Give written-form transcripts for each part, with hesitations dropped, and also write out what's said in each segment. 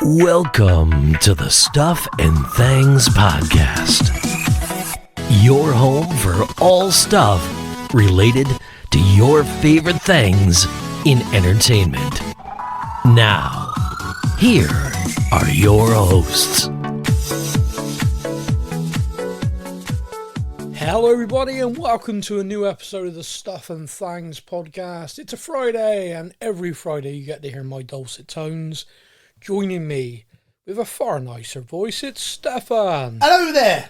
Welcome to the Stuff and Things Podcast, your home for all stuff related to your favorite things in entertainment. Now, here are your hosts. Hello everybody and welcome to a new episode of the Stuff and Things Podcast. It's a Friday and every Friday you get to hear my dulcet tones. Joining me with a far nicer voice, it's Stefan. Hello there.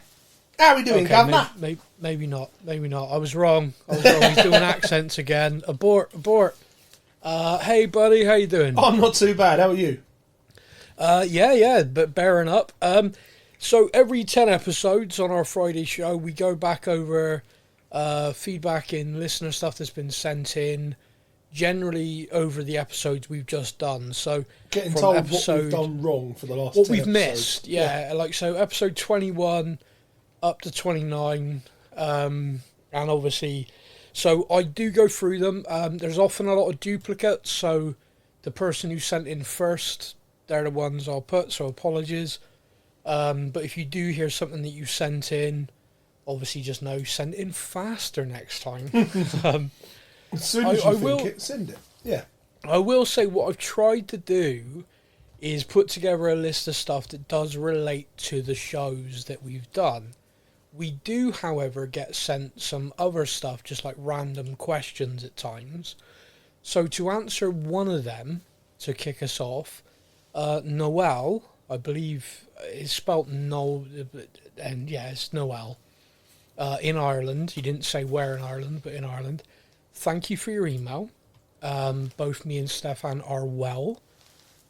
How are we doing, Okay, Governor? maybe not. I was wrong. He's doing accents again. Abort. Hey buddy, how you doing? I'm not too bad. How are you? Yeah, but bearing up. So every 10 episodes on our Friday show, we go back over feedback in listener stuff that's been sent in, generally over the episodes we've just done. So Getting from told episode, what we've done wrong for the last what 10 we've episodes. missed. Yeah, like so episode 21 up to 29, and obviously, so I do go through them. There's often a lot of duplicates, so the person who sent in first, they're the ones I'll put, so apologies. But if you do hear something that you sent in, obviously just know, send it in faster next time. As soon as you think it, send it. Yeah. I will say what I've tried to do is put together a list of stuff that does relate to the shows that we've done. We do, however, get sent some other stuff, just like random questions at times. So to answer one of them, to kick us off, Noel, I believe it's spelt Noel, and yeah, it's Noel, in Ireland. He didn't say where in Ireland, but in Ireland. Thank you for your email. Both me and Stefan are well.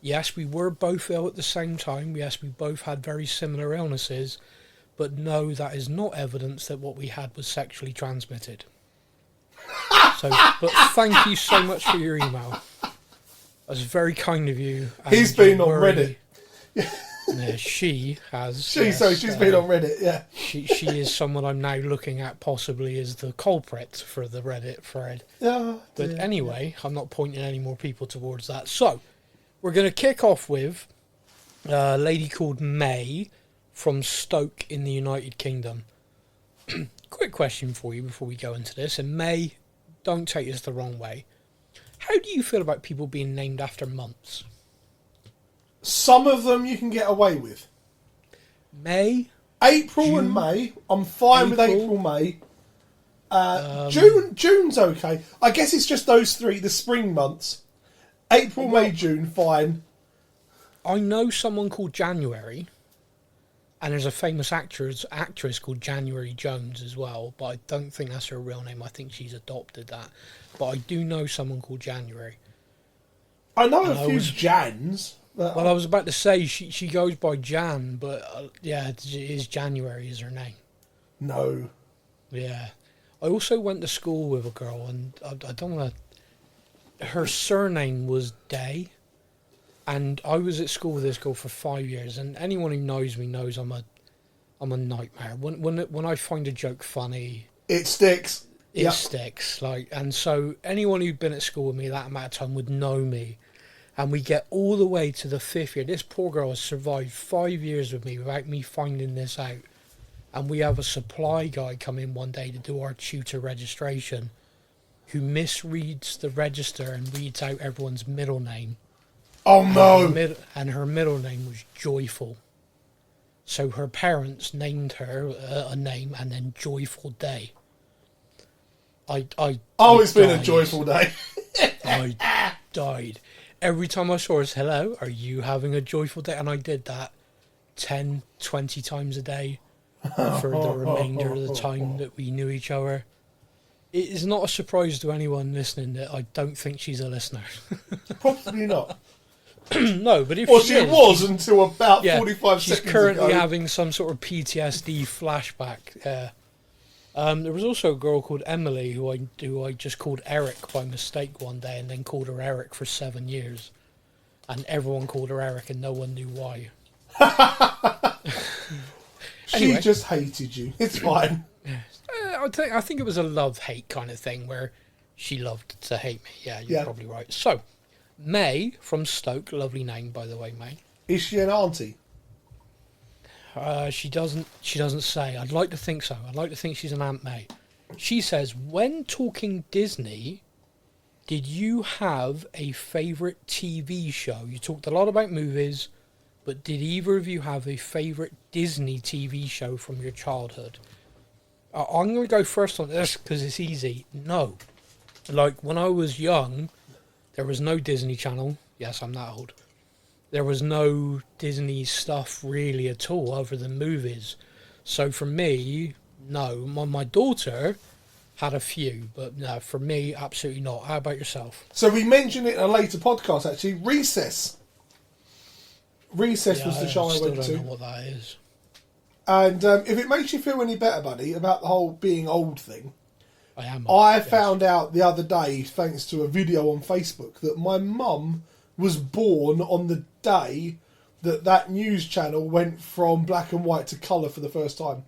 Yes, we were both ill at the same time. Yes, we both had very similar illnesses. But no, that is not evidence that what we had was sexually transmitted. But thank you so much for your email. That's very kind of you. He's been on Reddit. Yeah, she has. She's been on Reddit, yeah. She is someone I'm now looking at possibly as the culprit for the Reddit thread. Oh, But dear. anyway, I'm not pointing any more people towards that. So, we're going to kick off with a lady called May from Stoke in the United Kingdom. Quick question for you before we go into this. And May, don't take this the wrong way. How do you feel about people being named after months? Some of them you can get away with. May? April June. and May. I'm fine with April. April, May. June's okay. I guess it's just those three, the spring months. April, May, June, fine. I know someone called January, and there's a famous actress called January Jones as well, but I don't think that's her real name. I think she's adopted that. But I do know someone called January. I know a few Jans. Well, I was about to say she goes by Jan, but yeah, it is January is her name. No. Yeah. I also went to school with a girl, and I don't want to... Her surname was Day, and I was at school with this girl for 5 years, and anyone who knows me knows I'm a nightmare. When I find a joke funny... It sticks. It sticks. And so anyone who'd been at school with me that amount of time would know me. And we get all the way to the 5th year. This poor girl has survived 5 years with me without me finding this out. And we have a supply guy come in one day to do our tutor registration who misreads the register and reads out everyone's middle name. Oh, no. And her middle name was Joyful. So her parents named her a name and then Joyful Day. It's been a joyful day. I died. Every time I saw her, hello, are you having a joyful day? And I did that 10, 20 times a day for the remainder of the time that we knew each other. It is not a surprise to anyone listening that I don't think she's a listener. Probably not. No, but if she was until about 45 she's seconds currently ago. having some sort of PTSD flashback. There was also a girl called Emily who I just called Eric by mistake one day, and then called her Eric for 7 years, and everyone called her Eric and no one knew why. She just hated you. It's fine. I think it was a love-hate kind of thing where she loved to hate me. Yeah, you're probably right. So, May from Stoke, lovely name by the way, May. Is she an auntie? She doesn't say. I'd like to think so. I'd like to think she's an Aunt May. She says, when talking Disney, did you have a favourite TV show? You talked a lot about movies, but did either of you have a favourite Disney TV show from your childhood? I'm going to go first on this because it's easy. No. Like, when I was young, there was no Disney Channel. Yes, I'm that old. There was no Disney stuff really at all other than movies. So for me, no. My daughter had a few, but no, for me, absolutely not. How about yourself? So we mentioned it in a later podcast, actually. Recess. Recess was the show I went to. I still don't know what that is. And if it makes you feel any better, buddy, about the whole being old thing, I found out the other day, thanks to a video on Facebook, that my mum was born on the day that news channel went from black and white to colour for the first time.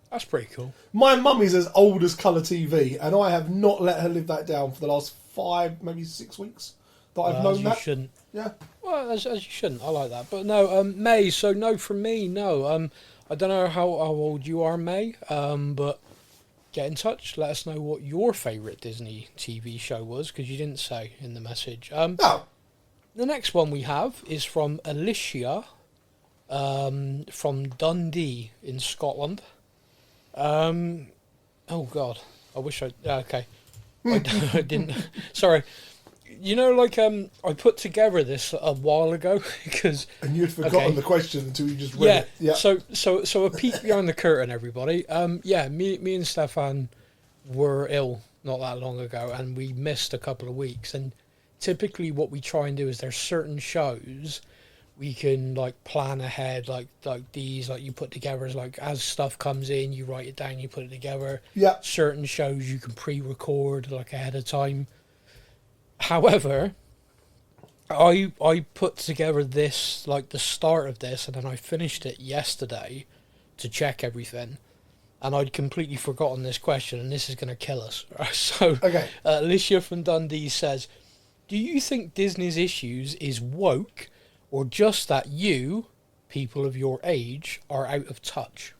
That's pretty cool. My mum is as old as colour TV, and I have not let her live that down for the last 5, maybe 6 weeks that I've known that. You shouldn't. Yeah. Well, as you shouldn't. I like that. But no, May, so no from me, no. I don't know how old you are, May, but get in touch. Let us know what your favourite Disney TV show was, because you didn't say in the message. No. The next one we have is from Alicia, from Dundee in Scotland. Oh God, I wish I. Okay, I didn't. Sorry. You know, like I put together this a while ago because. And you'd forgotten the question until you just read it. Yeah. So a peek behind the curtain, everybody. Me and Stefan were ill not that long ago, and we missed a couple of weeks. And typically, what we try and do is there's certain shows we can like plan ahead, like these, like you put together as stuff comes in, you write it down, you put it together. Yeah. Certain shows you can pre-record like ahead of time. However, I put together this, like the start of this, and then I finished it yesterday to check everything, and I'd completely forgotten this question, and this is going to kill us. So, okay. Alicia from Dundee says, do you think Disney's issues is woke, or just that you, people of your age, are out of touch?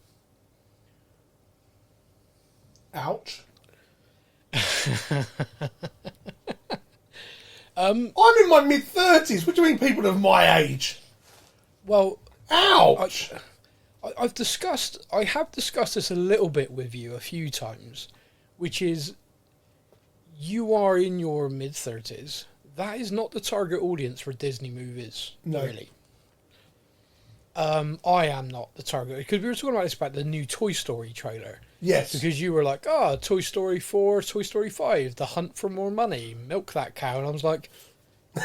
Ouch. I'm in my mid-30s. What do you mean people of my age? Well, ouch. I have discussed this a little bit with you a few times, which is you are in your mid-30s. That is not the target audience for Disney movies, really. I am not the target, because we were talking about the new Toy Story trailer. Yes. Because you were like, Toy Story 4, Toy Story 5, The Hunt for More Money, milk that cow. And I was like,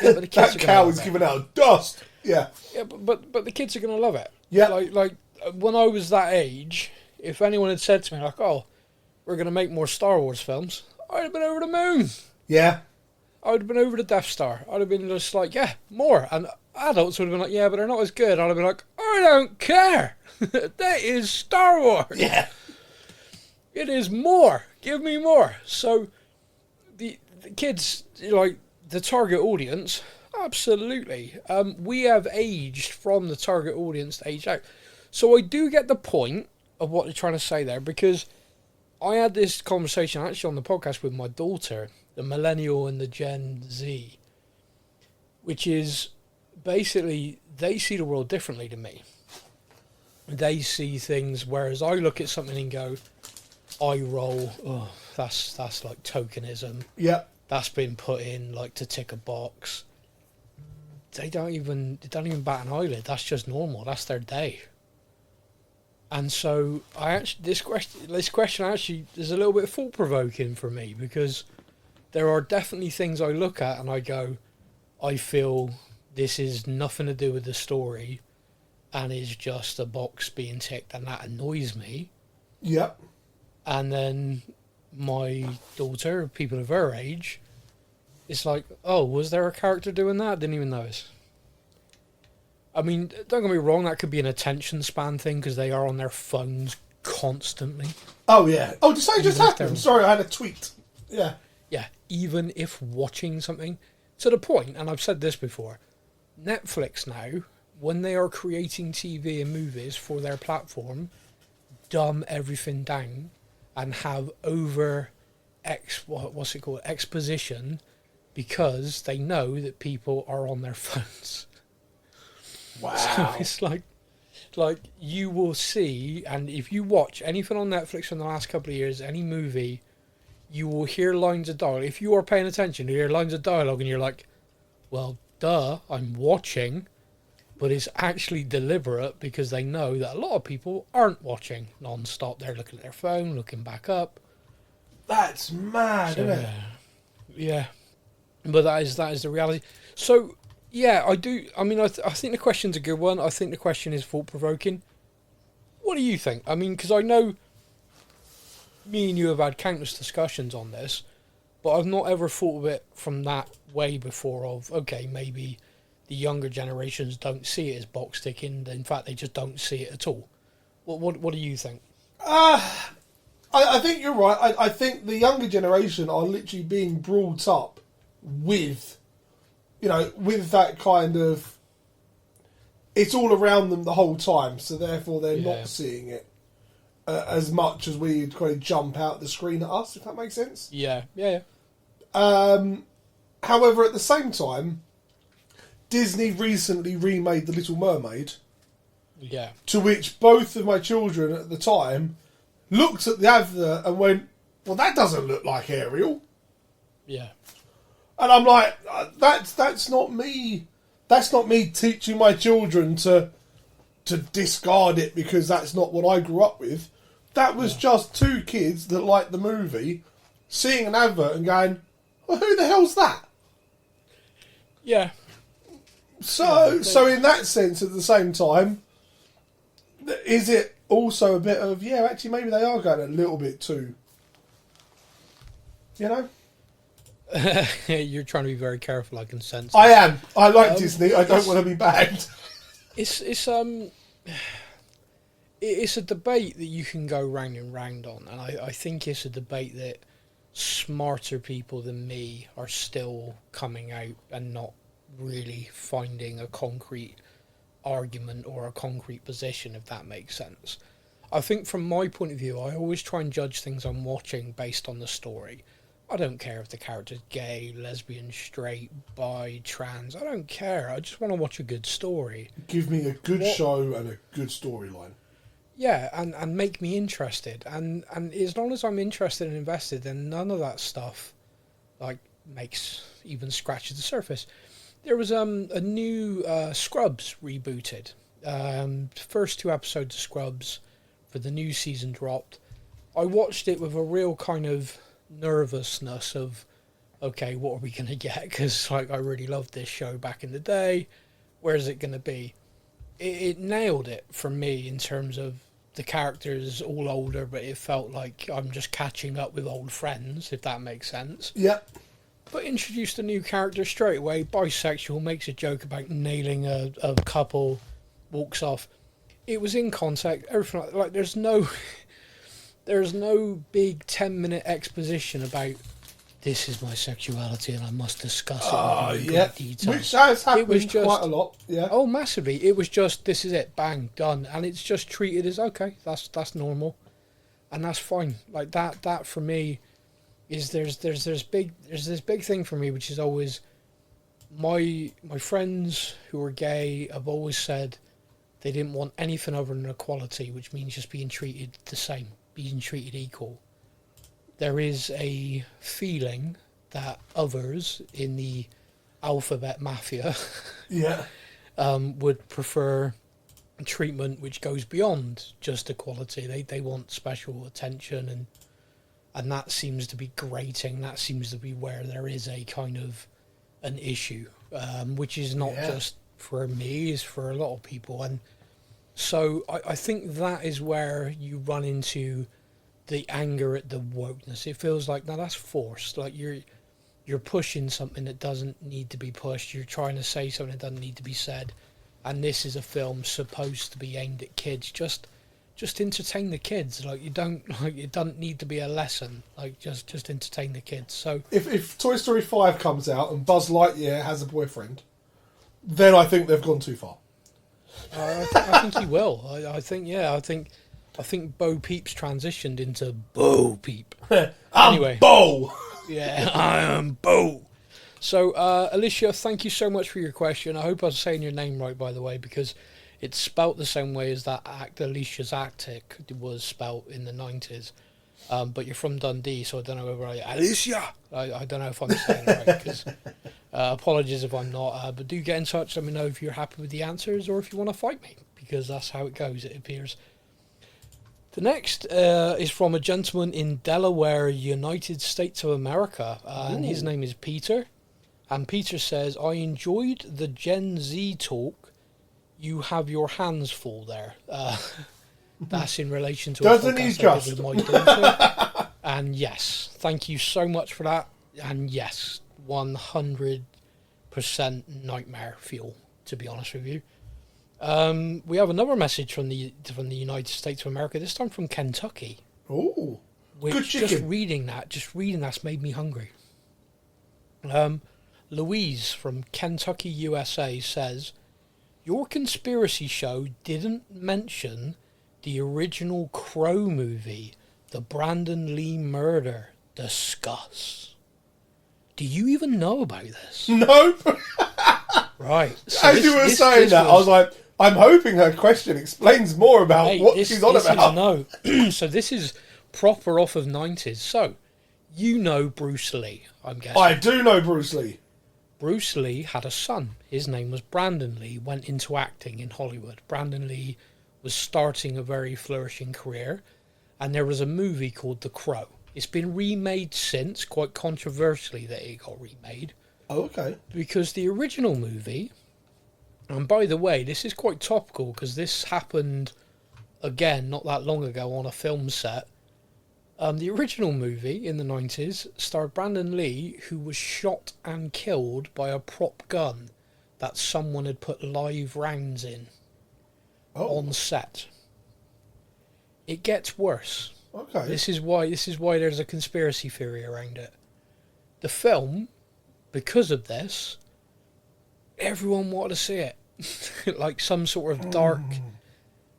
yeah, but the kids that cow is giving out dust. Yeah. Yeah, but the kids are going to love it. Yeah. Like when I was that age, if anyone had said to me, like, we're going to make more Star Wars films, I'd have been over the moon. Yeah. I would have been over the Death Star. I'd have been just like, yeah, more. And adults would have been like, yeah, but they're not as good. I'd have been like, I don't care. That is Star Wars. Yeah. It is more. Give me more. So the kids, like the target audience, absolutely. We have aged from the target audience to age out. So I do get the point of what they're trying to say there, because I had this conversation actually on the podcast with my daughter, the millennial and the Gen Z, which is basically they see the world differently to me. They see things, whereas I look at something and go, eye roll, that's like tokenism. Yeah. That's been put in like to tick a box. They don't even bat an eyelid. That's just normal. That's their day. And so this question actually is a little bit thought provoking for me, because there are definitely things I look at and I go, I feel this is nothing to do with the story and is just a box being ticked, and that annoys me. Yep. And then my daughter, people of her age, it's like, was there a character doing that? I didn't even notice. I mean, don't get me wrong, that could be an attention span thing, because they are on their phones constantly. Oh, yeah. Oh, did something just happen? I'm sorry, I had a tweet. Yeah. Yeah, even if watching something, to the point, and I've said this before, Netflix now when they are creating TV and movies for their platform, dumb everything down and have what's it called, exposition, because they know that people are on their phones. Wow. So it's like you will see, and if you watch anything on Netflix in the last couple of years, any movie, you will hear lines of dialogue. If you are paying attention, you hear lines of dialogue and you're like, well, duh, I'm watching. But it's actually deliberate because they know that a lot of people aren't watching non-stop. They're looking at their phone, looking back up. That's mad, So, isn't it? yeah. But that is the reality. So, yeah, I do. I mean, I think the question's a good one. I think the question is thought-provoking. What do you think? I mean, because I know me and you have had countless discussions on this, but I've not ever thought of it from that way before of, okay, maybe the younger generations don't see it as box ticking. In fact, they just don't see it at all. What do you think? I think you're right. I think the younger generation are literally being brought up with, with that kind of, it's all around them the whole time, so therefore they're not seeing it as much as we kind of jump out the screen at us, if that makes sense. Yeah. However, at the same time, Disney recently remade The Little Mermaid. Yeah. To which both of my children at the time looked at the advert and went, well, that doesn't look like Ariel. Yeah. And I'm like, that's not me. That's not me teaching my children to discard it because that's not what I grew up with. That was just two kids that liked the movie seeing an advert and going, well, who the hell's that? Yeah. So in that sense, at the same time, is it also a bit of, actually maybe they are going a little bit too, You're trying to be very careful, I can sense. I am. I like Disney. I don't want to be bagged. It's a debate that you can go round and round on, and I think it's a debate that smarter people than me are still coming out and not really finding a concrete argument or a concrete position, if that makes sense. I think from my point of view, I always try and judge things I'm watching based on the story. I don't care if the character's gay, lesbian, straight, bi, trans. I don't care. I just want to watch a good story. Give me a good show and a good storyline. Yeah, and make me interested. And as long as I'm interested and invested, then none of that stuff scratches the surface. There was a new Scrubs rebooted. First 2 episodes of Scrubs for the new season dropped. I watched it with a real kind of nervousness of, okay, what are we going to get? Because I really loved this show back in the day. Where's it going to be? It nailed it for me in terms of the characters all older, but it felt like I'm just catching up with old friends, if that makes sense. Yeah. But introduced a new character straight away, bisexual, makes a joke about nailing a couple, walks off. It was in context, everything like there's no big 10-minute exposition about this is my sexuality and I must discuss it in great detail. Which has happened quite a lot. Yeah. Oh, massively. It was just, this is it, bang, done, and it's just treated as okay. That's normal, and that's fine. Like that for me is there's this big thing for me, which is always my friends who are gay have always said they didn't want anything other than equality, which means just being treated the same, being treated equal. There is a feeling that others in the alphabet mafia would prefer treatment which goes beyond just equality. They want special attention, and that seems to be grating. That seems to be where there is a kind of an issue, which is not just for me, it's for a lot of people. And so I think that is where you run into the anger at the wokeness. It feels like, now that's forced. Like you're pushing something that doesn't need to be pushed. You're trying to say something that doesn't need to be said. And this is a film supposed to be aimed at kids. Just entertain the kids. Like it doesn't need to be a lesson. Like just entertain the kids. So if Toy Story 5 comes out and Buzz Lightyear has a boyfriend, then I think they've gone too far. I think he will. I think Bo Peep's transitioned into Bo Peep. Anyway, Bo! yeah, I am Bo. So, Alicia, thank you so much for your question. I hope I was saying your name right, by the way, because it's spelt the same way as that act, Alicia's Actic, was spelt in the 90s. But you're from Dundee, so I don't know whether Alicia! I don't know if I'm saying it right, because apologies if I'm not. But do get in touch, let me know if you're happy with the answers or if you want to fight me, because that's how it goes, it appears. The next is from a gentleman in Delaware, United States of America, and his name is Peter. And Peter says, I enjoyed the Gen Z talk. You have your hands full there. That's in relation to Doesn't a he podcast I just? did with my daughter. And yes, thank you so much for that. And yes, 100% nightmare fuel, to be honest with you. We have another message from the United States of America, this time from Kentucky. Oh, Which, good chicken. just reading that's made me hungry. Louise from Kentucky, USA says, your conspiracy show didn't mention the original Crow movie, the Brandon Lee murder. Discuss. Do you even know about this? Nope. Right. So As you were saying that, I was like, I'm hoping her question explains more about what she's on about. No. So this is proper off of 90s. So, you know Bruce Lee, I'm guessing. I do know Bruce Lee. Bruce Lee had a son. His name was Brandon Lee, went into acting in Hollywood. Brandon Lee was starting a very flourishing career, and there was a movie called The Crow. It's been remade since, quite controversially that it got remade. Oh, okay. Because the original movie, and by the way, this is quite topical because this happened, again, not that long ago on a film set. The original movie in the 90s starred Brandon Lee, who was shot and killed by a prop gun that someone had put live rounds in on set. It gets worse. Okay. This is why there's a conspiracy theory around it. The film, because of this, everyone wanted to see it. Like some sort of dark...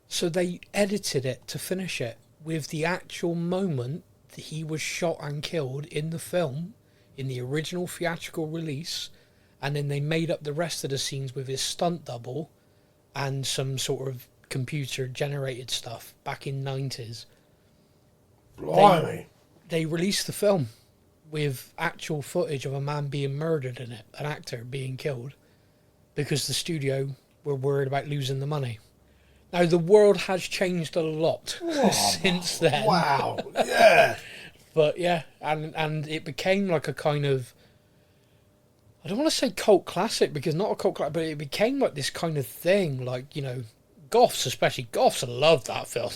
So they edited it to finish it with the actual moment that he was shot and killed in the film, in the original theatrical release, and then they made up the rest of the scenes with his stunt double and some sort of computer-generated stuff back in 90s. Blimey. They released the film with actual footage of a man being murdered in it, an actor being killed, because the studio were worried about losing the money. Now, the world has changed a lot since then. Wow. Yeah. But, yeah, and it became like a kind of... I don't want to say cult classic, because not a cult classic, but it became like this kind of thing, like, you know, goths loved that film.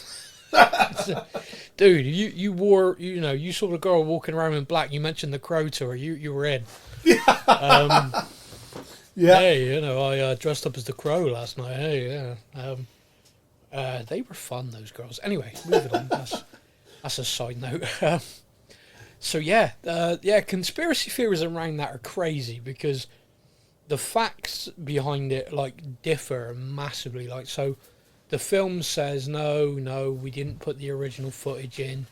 Dude, you wore, you know, you saw the girl walking around in black, you mentioned the Crow tour, you were in. Yeah. Hey, you know, I dressed up as the Crow last night, hey, yeah. They were fun, those girls. Anyway, moving on, that's a side note. So yeah, conspiracy theories around that are crazy because the facts behind it like differ massively. Like, so the film says no, we didn't put the original footage in,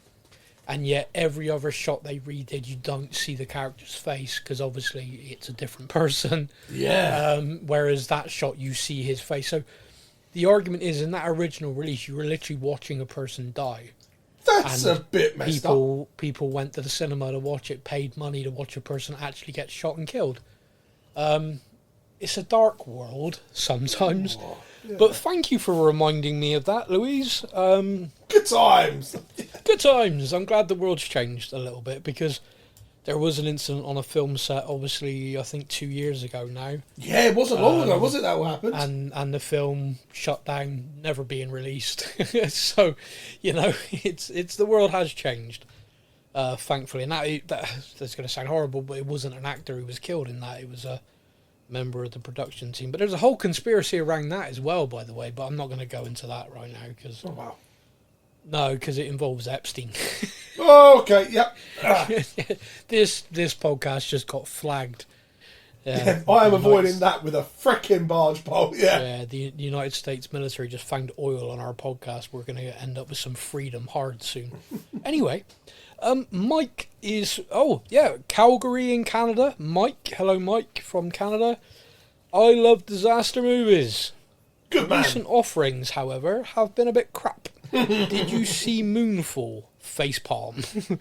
and yet every other shot they redid, you don't see the character's face because obviously it's a different person. Yeah. Whereas that shot, you see his face. So the argument is, in that original release, you were literally watching a person die. That's a bit messed up. People went to the cinema to watch it, paid money to watch a person actually get shot and killed. It's a dark world sometimes. Oh, yeah. But thank you for reminding me of that, Louise. Good times. Good times. I'm glad the world's changed a little bit because there was an incident on a film set, obviously, I think 2 years ago now. Yeah, it wasn't long ago, was it, that what happened? And the film shut down, never being released. So, you know, it's the world has changed, thankfully. And that's going to sound horrible, but it wasn't an actor who was killed in that. It was a member of the production team. But there's a whole conspiracy around that as well, by the way. But I'm not going to go into that right now because... Oh, wow. No, because it involves Epstein. Oh, okay, yep. This podcast just got flagged. Yeah, I am avoiding that with a frickin' barge pole. Yeah. Yeah, the United States military just found oil on our podcast. We're going to end up with some freedom hard soon. Anyway, Mike is... Oh, yeah, Calgary in Canada. Mike, hello Mike from Canada. I love disaster movies. Good man. Recent offerings, however, have been a bit crap. Did you see Moonfall? Facepalm.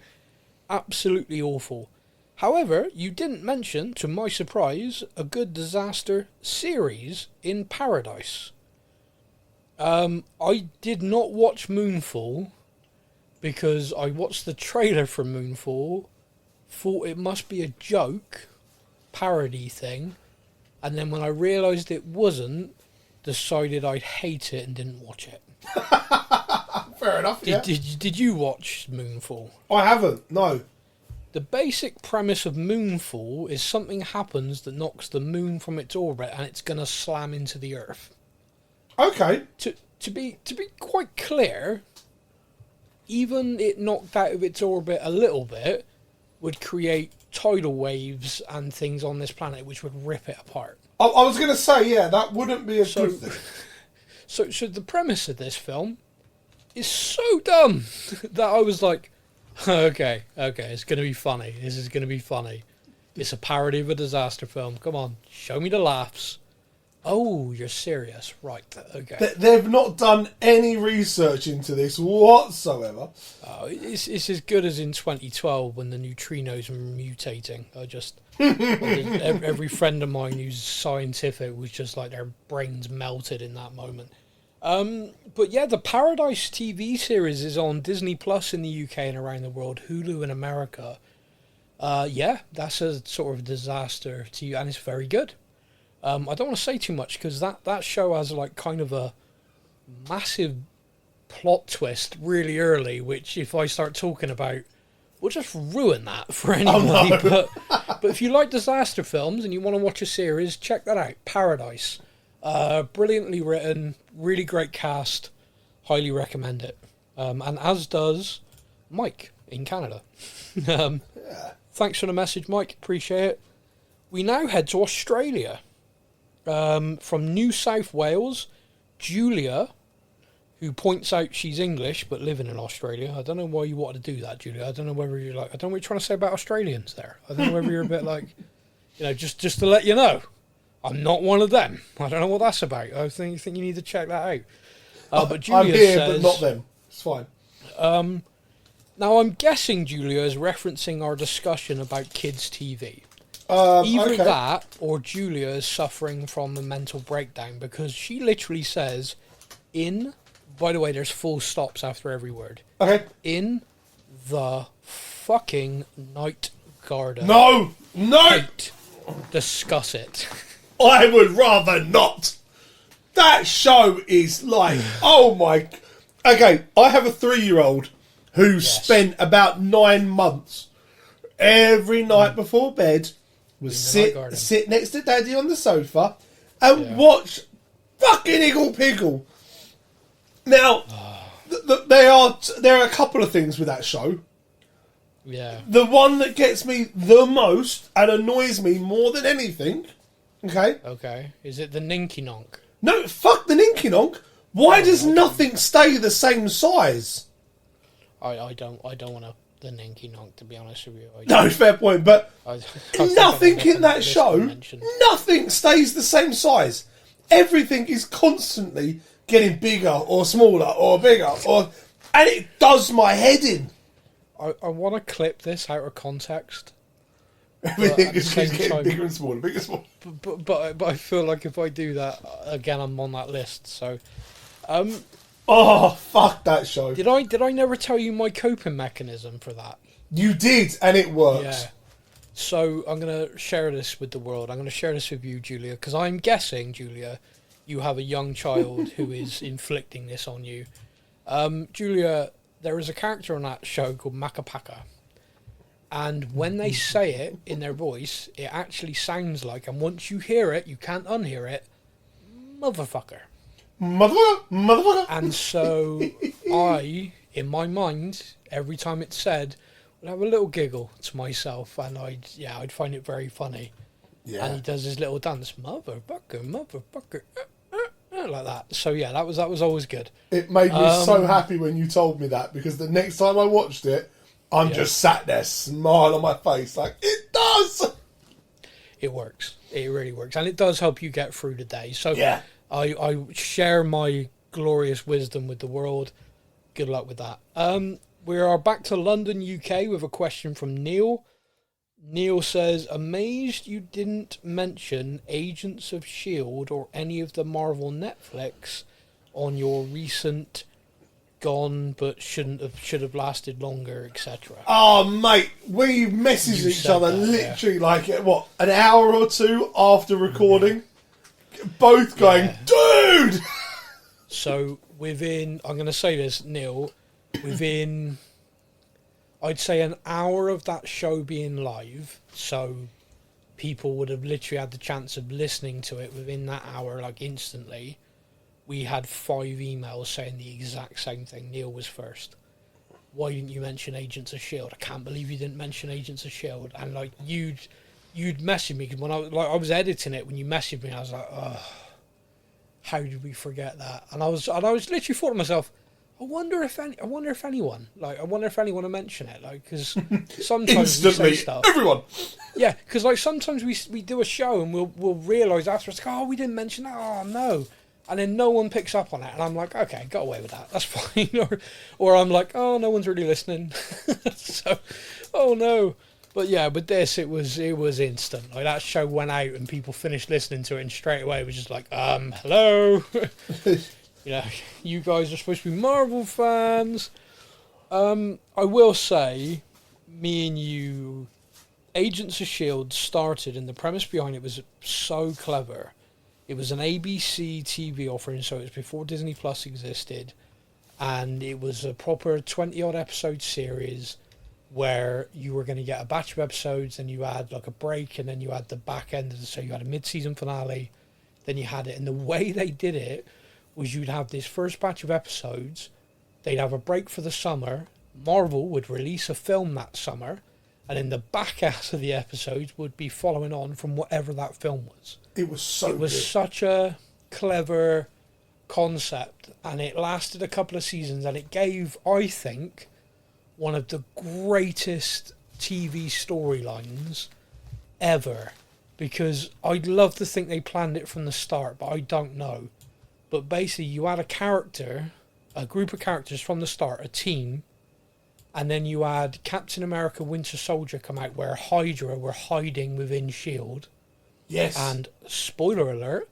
Absolutely awful. However, you didn't mention, to my surprise, a good disaster series in Paradise. I did not watch Moonfall because I watched the trailer for Moonfall, thought it must be a joke, parody thing, and then when I realised it wasn't, decided I'd hate it and didn't watch it. Fair enough, yeah. Did you watch Moonfall? I haven't, no. The basic premise of Moonfall is something happens that knocks the moon from its orbit and it's going to slam into the Earth. Okay. To be quite clear, even it knocked out of its orbit a little bit would create tidal waves and things on this planet which would rip it apart. I was going to say, yeah, that wouldn't be a good thing. So the premise of this film is so dumb that I was like, okay, it's going to be funny. This is going to be funny. It's a parody of a disaster film. Come on, show me the laughs. Oh, you're serious. Right, okay. They've not done any research into this whatsoever. It's as good as in 2012 when the neutrinos were mutating. Every friend of mine who's scientific was just like their brains melted in that moment. But yeah, the Paradise TV series is on Disney Plus in the UK and around the world, Hulu in America. Yeah, that's a sort of disaster to you, and it's very good. I don't want to say too much because that show has like kind of a massive plot twist really early, which if I start talking about, will just ruin that for anybody. Oh, no. But if you like disaster films and you want to watch a series, check that out. Paradise. Brilliantly written, really great cast, highly recommend it. And as does Mike in Canada. Thanks for the message, Mike, appreciate it. We now head to Australia. From New South Wales, Julia, who points out she's English but living in Australia. I don't know why you wanted to do that, Julia. I don't know whether you're like, I don't know what you're trying to say about Australians there. I don't know whether you're a bit like, just to let you know. I'm not one of them. I don't know what that's about. I think you need to check that out. But Julia I'm here, says, but not them. It's fine. Now, I'm guessing Julia is referencing our discussion about kids' TV. Either okay. that or Julia is suffering from a mental breakdown because she literally says, by the way, there's full stops after every word. Okay. In the fucking night garden. No! Discuss it. I would rather not. That show is like, oh my... Okay, I have a 3-year-old who spent about 9 months every night before bed would sit next to Daddy on the sofa and watch fucking Iggle Piggle. Now, there are a couple of things with that show. Yeah. The one that gets me the most and annoys me more than anything, Okay. Is it the Ninky Nonk? No, fuck the Ninky Nonk. Why does nothing stay the same size? I don't want the Ninky Nonk, to be honest with you. No, fair point, but I nothing in that show, dimension. nothing stays the same size. Everything is constantly getting bigger or smaller or bigger, and it does my head in. I want to clip this out of context. Everything is getting bigger and smaller, bigger and smaller. But I feel like if I do that, again, I'm on that list, so... Oh, fuck that show. Did I never tell you my coping mechanism for that? You did, and it works. Yeah. So I'm going to share this with the world. I'm going to share this with you, Julia, because I'm guessing, Julia, you have a young child who is inflicting this on you. Julia, there is a character on that show called Makapaka. And when they say it in their voice, it actually sounds like, and once you hear it, you can't unhear it, motherfucker. Motherfucker. And so I, in my mind, every time it's said, would have a little giggle to myself, and I'd find it very funny. Yeah. And he does his little dance, motherfucker, like that. So yeah, that was always good. It made me so happy when you told me that, because the next time I watched it, I'm just sat there, smile on my face, like, it does! It works. It really works. And it does help you get through the day. So Yeah. I share my glorious wisdom with the world. Good luck with that. We are back to London, UK, with a question from Neil. Neil says, amazed you didn't mention Agents of S.H.I.E.L.D. or any of the Marvel Netflix on your recent gone but should have lasted longer, etc. Oh, mate, we messaged each other literally like, what, an hour or two after recording? Both going, dude! So within, I'm going to say this, Neil, within, I'd say an hour of that show being live, so people would have literally had the chance of listening to it within that hour, like instantly, we had 5 emails saying the exact same thing. Neil was first. Why didn't you mention Agents of S.H.I.E.L.D.? I can't believe you didn't mention Agents of S.H.I.E.L.D. And like you'd message me, because when I was editing it, when you messaged me, I was like, oh, how did we forget that? And I was literally thought to myself, I wonder if anyone will mention it, like, because sometimes we say stuff. Everyone. Yeah, because like sometimes we do a show and we'll realise afterwards, oh, we didn't mention that. Oh no. And then no one picks up on it, and I'm like, okay, got away with that. That's fine. or I'm like, oh, no one's really listening. So, oh no. But yeah, but this it was instant. Like that show went out and people finished listening to it, and straight away it was just like, hello. You guys are supposed to be Marvel fans. I will say, me and you, Agents of S.H.I.E.L.D. started, and the premise behind it was so clever. It was an ABC TV offering, so it was before Disney Plus existed, and it was a proper 20-odd episode series where you were going to get a batch of episodes, and you had like a break, and then you had the back end, so you had a mid-season finale, then you had it. And the way they did it was you'd have this first batch of episodes, they'd have a break for the summer, Marvel would release a film that summer, and then the back half of the episodes would be following on from whatever that film was. It was such a clever concept, and it lasted a couple of seasons, and it gave, I think, one of the greatest TV storylines ever, because I'd love to think they planned it from the start, but I don't know. But basically you had a group of characters from the start, a team, and then you had Captain America Winter Soldier come out where Hydra were hiding within S.H.I.E.L.D. Yes. And spoiler alert,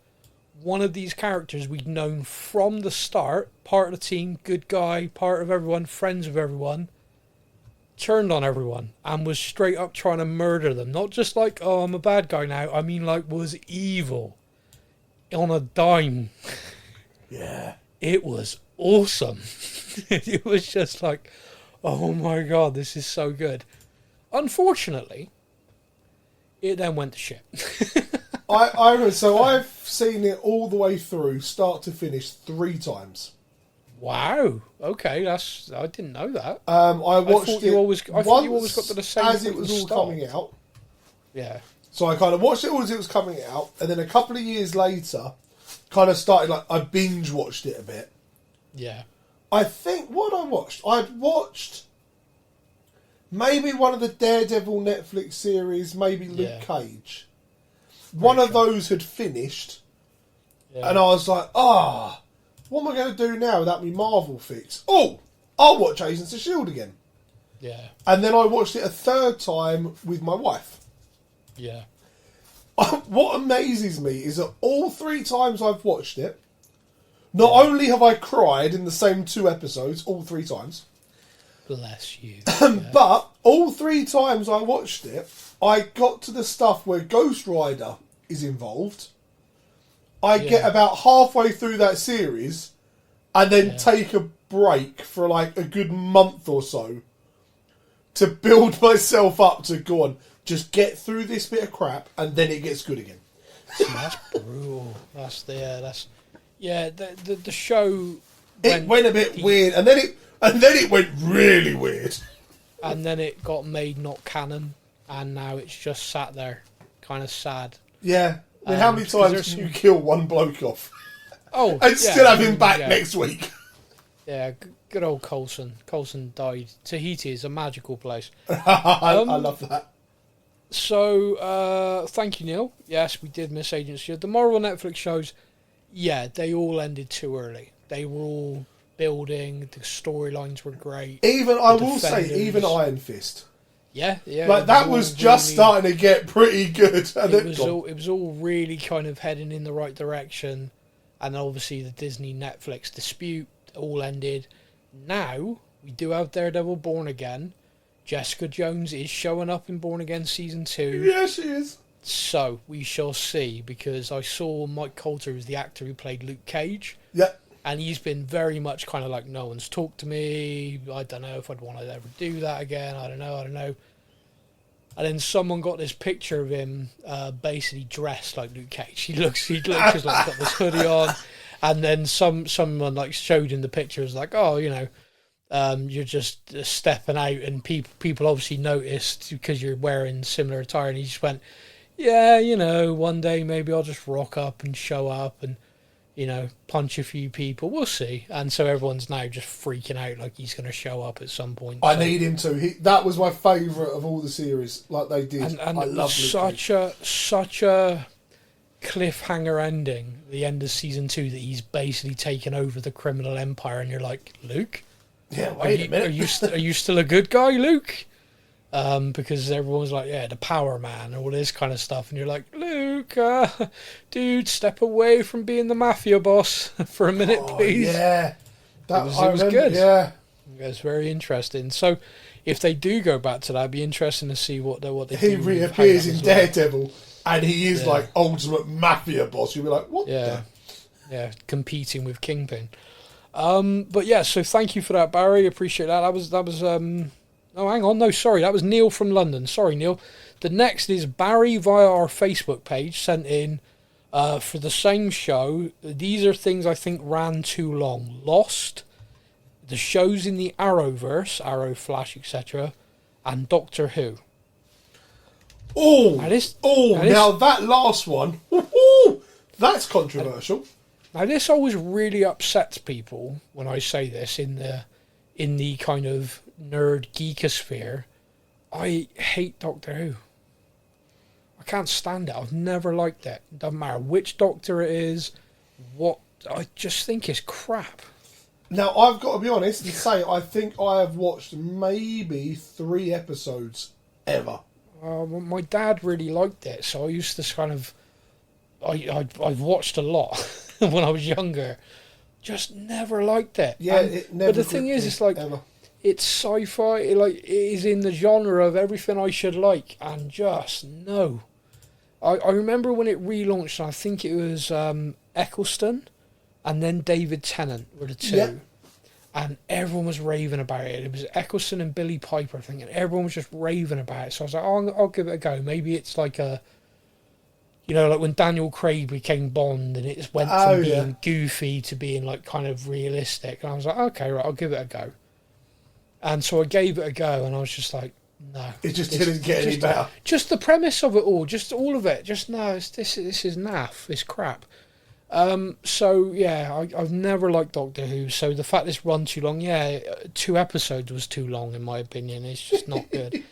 one of these characters we'd known from the start, part of the team, good guy, part of everyone, friends with everyone, turned on everyone and was straight up trying to murder them. Not just like, oh, I'm a bad guy now. I mean, like, was evil on a dime. Yeah. It was awesome. It was just like, oh my God, this is so good. Unfortunately, it then went to shit. I've seen it all the way through, start to finish, 3 times. Wow. Okay, I didn't know that. I watched thought it I thought you always got to the same as thing it was at the all start. coming out. Yeah. So I kind of watched it all as it was coming out, and then a couple of years later, kind of started like I binge watched it a bit. Yeah. I think what I watched, I'd watched maybe one of the Daredevil Netflix series, maybe Luke Cage. One of those had finished, and I was like, what am I going to do now without me Marvel fix? Oh, I'll watch Agents of S.H.I.E.L.D. again. Yeah. And then I watched it a 3rd time with my wife. Yeah. What amazes me is that all 3 times I've watched it, not only have I cried in the same 2 episodes, all 3 times. Bless you. But all 3 times I watched it, I got to the stuff where Ghost Rider is involved. I get about halfway through that series and then take a break for like a good month or so to build myself up to go on, just get through this bit of crap and then it gets good again. See, that's brutal. The show went a bit weird and then it went really weird. And then it got made not canon, and now it's just sat there kind of sad. Yeah. I mean, how many times can you kill one bloke off? Oh, and still have him back next week? Yeah, good old Coulson. Coulson died. Tahiti is a magical place. I love that. So, thank you, Neil. Yes, we did miss Agents of S.H.I.E.L.D. The Marvel Netflix shows, yeah, they all ended too early. They were all building. The storylines were great. Even Iron Fist. Yeah. Like, that was just really starting to get pretty good. It was all really kind of heading in the right direction. And obviously the Disney Netflix dispute all ended. Now, we do have Daredevil Born Again. Jessica Jones is showing up in Born Again Season 2. Yeah, she is. So, we shall see, because I saw Mike Coulter, who's the actor who played Luke Cage. Yeah. And he's been very much kind of like, no one's talked to me. I don't know if I'd want to ever do that again. I don't know. And then someone got this picture of him basically dressed like Luke Cage. He looks just like he's got this hoodie on. And then someone like showed him the picture. It was like, oh, you're just stepping out, and people obviously noticed because you're wearing similar attire. And he just went, yeah, one day maybe I'll just rock up and show up and, punch a few people. We'll see. And so everyone's now just freaking out like he's going to show up at some point. I need him to. That was my favourite of all the series. Like they did. And I love such a cliffhanger ending. The end of season 2 that he's basically taken over the criminal empire, and you're like, Luke. Yeah, wait a minute. Are you still a good guy, Luke? Because everyone's like, yeah, the Power Man, all this kind of stuff, and you're like, Luke, dude, step away from being the mafia boss for a minute, please. Yeah, it was good. Yeah, it was very interesting. So, if they do go back to that, it'd be interesting to see what they do. He reappears in Daredevil, and he is like ultimate mafia boss. You'll be like, what? Yeah, competing with Kingpin. But yeah, so thank you for that, Barry. Appreciate that. That was. Oh, hang on. No, sorry. That was Neil from London. Sorry, Neil. The next is Barry via our Facebook page sent in for the same show. These are things I think ran too long. Lost, the shows in the Arrowverse, Arrow, Flash, etc., and Doctor Who. Now that last one, that's controversial. Now this always really upsets people when I say this in the kind of nerd geekosphere. I hate Doctor Who. I can't stand it. I've never liked it. Doesn't matter which Doctor it is. I just think it's crap. Now I've got to be honest and say I think I have watched maybe 3 episodes ever. Well, my dad really liked it, so I used to kind of. I've watched a lot when I was younger. Just never liked it. Yeah, it never. But the thing is, it's like ever. It's sci-fi. It is in the genre of everything I should like, and just no. I remember when it relaunched. And I think it was Eccleston, and then David Tennant were the two. Yeah. And everyone was raving about it. It was Eccleston and Billy Piper, I think, and everyone was just raving about it. So I was like, I'll give it a go. Maybe it's like a, like when Daniel Craig became Bond, and it went from being goofy to being like kind of realistic. And I was like, okay, right, I'll give it a go. And so I gave it a go, and I was just like, no. It just didn't get any better. Just the premise of it all, just all of it. Just no, this is naff. It's crap. So yeah, I've never liked Doctor Who. So the fact it's run too long, 2 episodes was too long in my opinion. It's just not good.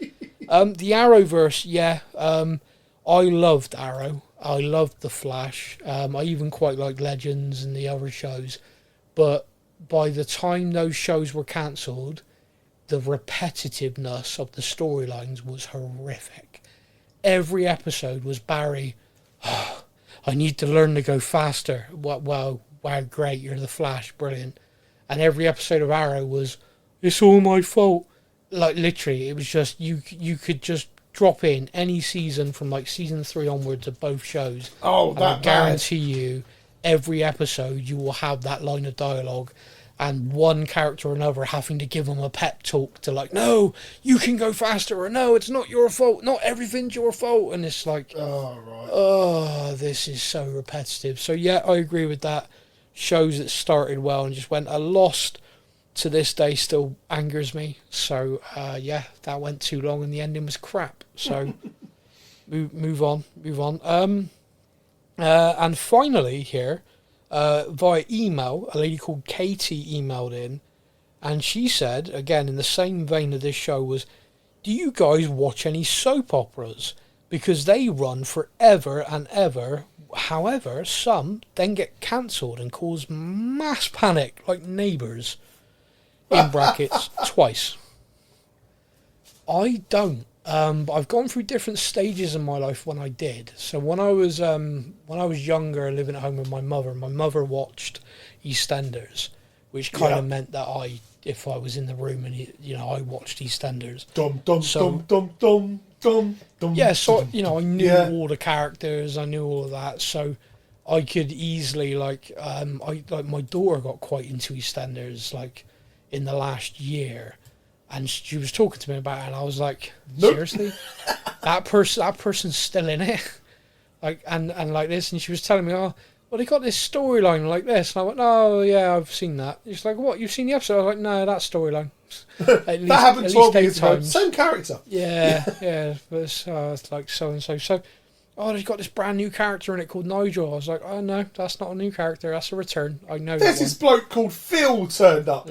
The Arrowverse, I loved Arrow. I loved the Flash. I even quite liked Legends and the other shows. But by the time those shows were cancelled, the repetitiveness of the storylines was horrific. Every episode was Barry. I need to learn to go faster. Wow, great, you're the Flash, brilliant. And every episode of Arrow was, it's all my fault. Like, literally, it was just, you could just drop in any season from, like, season 3 onwards of both shows. Oh, and I guarantee you, every episode you will have that line of dialogue, and one character or another having to give them a pep talk to, like, no, you can go faster, or no, it's not your fault, not everything's your fault. And it's like, this is so repetitive. So yeah, I agree with that. Shows that started well and just went Lost to this day still angers me. So that went too long and the ending was crap. So move on. And finally here, via email, a lady called Katie emailed in, and she said, again in the same vein of this show, was, do you guys watch any soap operas? Because they run forever and ever. However, some then get cancelled and cause mass panic, like Neighbours, in brackets, twice. I don't. But I've gone through different stages in my life when I did. So when I was younger, living at home with my mother watched EastEnders, which kind of meant that if I was in the room and I watched EastEnders. Dum dum dum dum dum dum dum. Yeah, so I knew all the characters, I knew all of that, so I could easily my daughter got quite into EastEnders in the last year. And she was talking to me about it, and I was like, seriously? that person's still in it? And like this, and she was telling me, oh, well, they got this storyline like this. And I went, oh, yeah, I've seen that. She's like, what, you've seen the episode? I was like, no, that storyline. That happened 12 years ago. Same character. Yeah, but it's like so-and-so. So, oh, they've got this brand new character in it called Nigel. I was like, oh, no, that's not a new character. That's a return. I know There's this bloke called Phil turned up.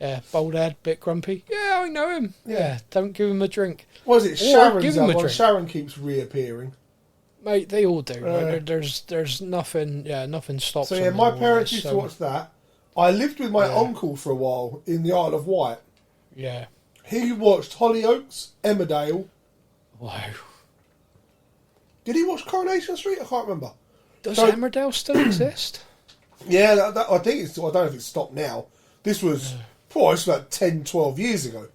Yeah, bald head, bit grumpy. Yeah, I know him. Yeah, don't give him a drink. Was it Sharon's that one? Sharon keeps reappearing. Mate, they all do. Right? There's nothing. Yeah, nothing stops. So my parents used to watch that. I lived with my uncle for a while in the Isle of Wight. Yeah. He watched Hollyoaks, Emmerdale. Wow. Did he watch Coronation Street? I can't remember. Does Emmerdale still exist? Yeah, I think it's. I don't know if it's stopped now. This was. It's about 10, 12 years ago.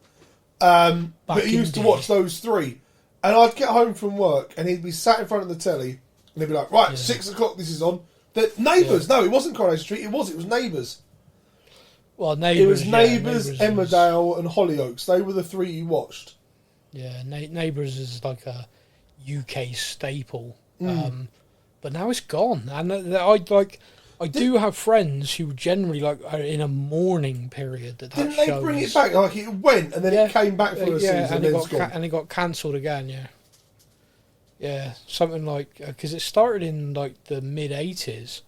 But he used to watch those three. And I'd get home from work and he'd be sat in front of the telly and he'd be like, right, 6 o'clock, this is on. The Neighbours. No, it wasn't Coronation Street. It was Neighbours. Well, Neighbours. It was Neighbours, Emmerdale and Hollyoaks. They were the three you watched. Yeah, Neighbours is like a UK staple. But now it's gone. And I do have friends who generally are in a mourning period. Didn't they bring it back? Like it went and then it came back for a season and it got cancelled again. Yeah, something because it started in the mid '80s.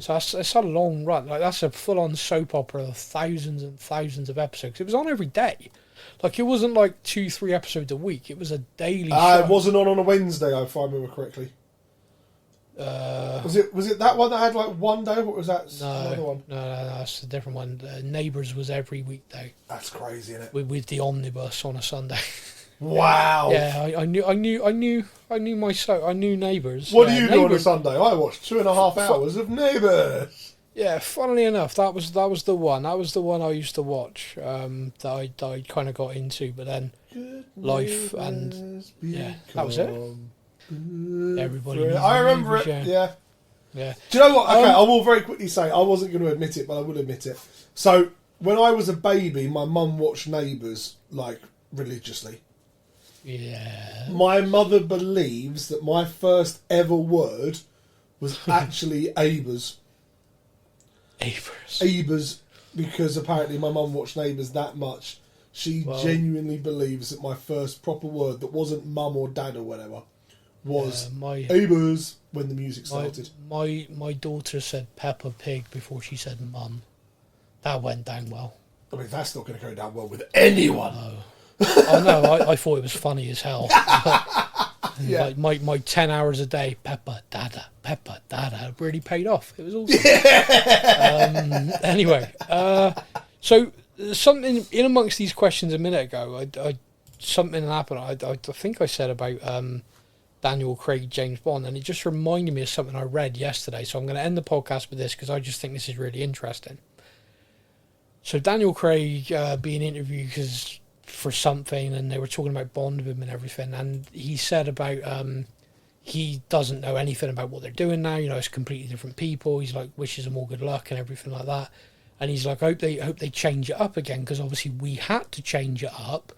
So it's a long run. That's a full-on soap opera of thousands and thousands of episodes. It was on every day. It wasn't 2-3 episodes a week. It was a daily show. It wasn't on a Wednesday, if I remember correctly. Was it that one that had one day, or was that another one? No, that's a different one. Neighbours was every weekday. That's crazy, isn't it? With the omnibus on a Sunday. Wow. Yeah, I knew my soap. I knew Neighbours. What do you do on a Sunday? I watched 2.5 hours of Neighbours. Yeah, funnily enough, that was the one. That was the one I used to watch. That I kind of got into, but then life and that was it. Everybody. I remember it. Yeah. Do you know what? Okay, I will very quickly say I wasn't going to admit it, but I will admit it. So when I was a baby, my mum watched Neighbours religiously. Yeah. My mother believes that my first ever word was actually Abers. Abers, because apparently my mum watched Neighbours that much. She genuinely believes that my first proper word that wasn't mum or dad or whatever was Abers when the music started. My daughter said Peppa Pig before she said mum. That went down well. I mean, that's not going to go down well with anyone. Oh no, I thought it was funny as hell. Yeah. My 10 hours a day, Peppa Dada, really paid off. It was awesome. Yeah. Anyway, so something in amongst these questions a minute ago, something happened. I think I said about Daniel Craig, James Bond, and it just reminded me of something I read yesterday. So I'm going to end the podcast with this because I just think this is really interesting. So Daniel Craig being interviewed for something, and they were talking about Bond with him and everything, and he said about he doesn't know anything about what they're doing now. It's completely different people. He's wishes them all good luck and everything like that. And he's like, I hope they change it up again, because obviously we had to change it up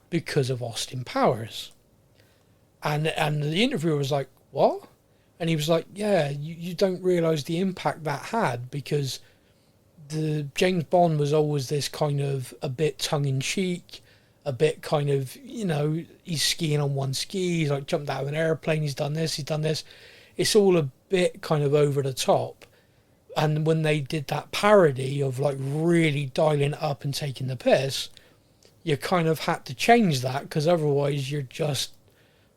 because of Austin Powers. And the interviewer was like, what? And he was like, yeah, you don't realise the impact that had, because the James Bond was always this kind of a bit tongue-in-cheek, a bit kind of, he's skiing on one ski, he's like jumped out of an airplane, he's done this. It's all a bit kind of over the top. And when they did that parody of like really dialing it up and taking the piss, you kind of had to change that, because otherwise you're just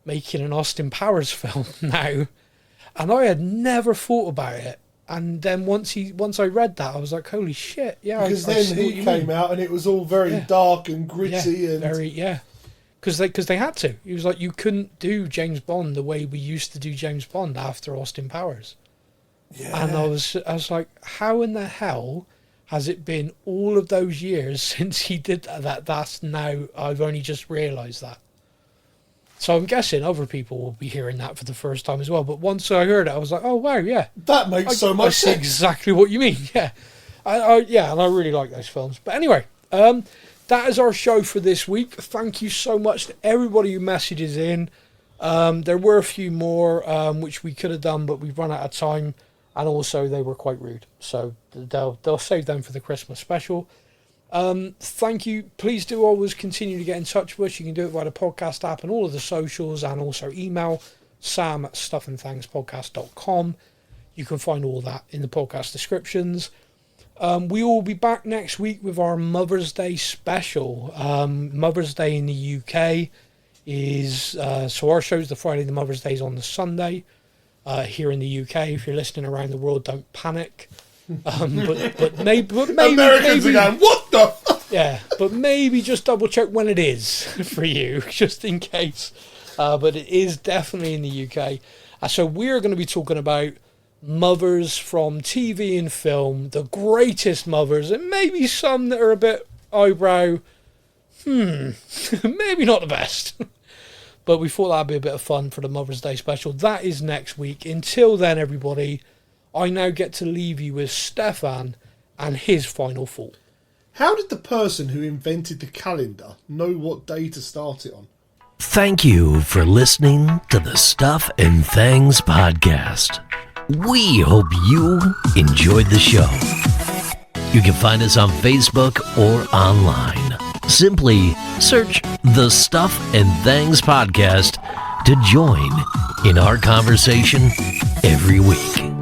making an Austin Powers film now. And I had never thought about it. And then once I read that, I was like, holy shit, yeah. Because then he came out and it was all very dark and gritty. Because they had to. He was like, you couldn't do James Bond the way we used to do James Bond after Austin Powers. Yeah. And I was like, how in the hell has it been all of those years since he did that? That's now, I've only just realised that. So I'm guessing other people will be hearing that for the first time as well. But once I heard it, I was like, oh, wow, yeah. That makes so much sense. I see exactly what you mean, yeah. And I really like those films. But anyway, that is our show for this week. Thank you so much to everybody who messages in. There were a few more which we could have done, but we've run out of time. And also, they were quite rude. So they'll save them for the Christmas special. Thank you. Please do always continue to get in touch with us. You can do it via the podcast app and all of the socials, and also email sam@stuffandthangspodcast.com. You can find all that in the podcast descriptions. We will be back next week with our Mother's Day special. Mother's Day in the UK is so our show's the Friday, the Mother's Day is on the Sunday. Here in the UK, if you're listening around the world, don't panic. But maybe Americans are going, what the fuck? Yeah, but maybe just double check when it is for you, just in case. But it is definitely in the UK. So we're going to be talking about mothers from TV and film, the greatest mothers, and maybe some that are a bit eyebrow, maybe not the best. But we thought that'd be a bit of fun for the Mother's Day special. That is next week. Until then, everybody, I now get to leave you with Stefan and his final thought. How did the person who invented the calendar know what day to start it on? Thank you for listening to the Stuff and Things podcast. We hope you enjoyed the show. You can find us on Facebook or online. Simply search the Stuff and Things podcast to join in our conversation every week.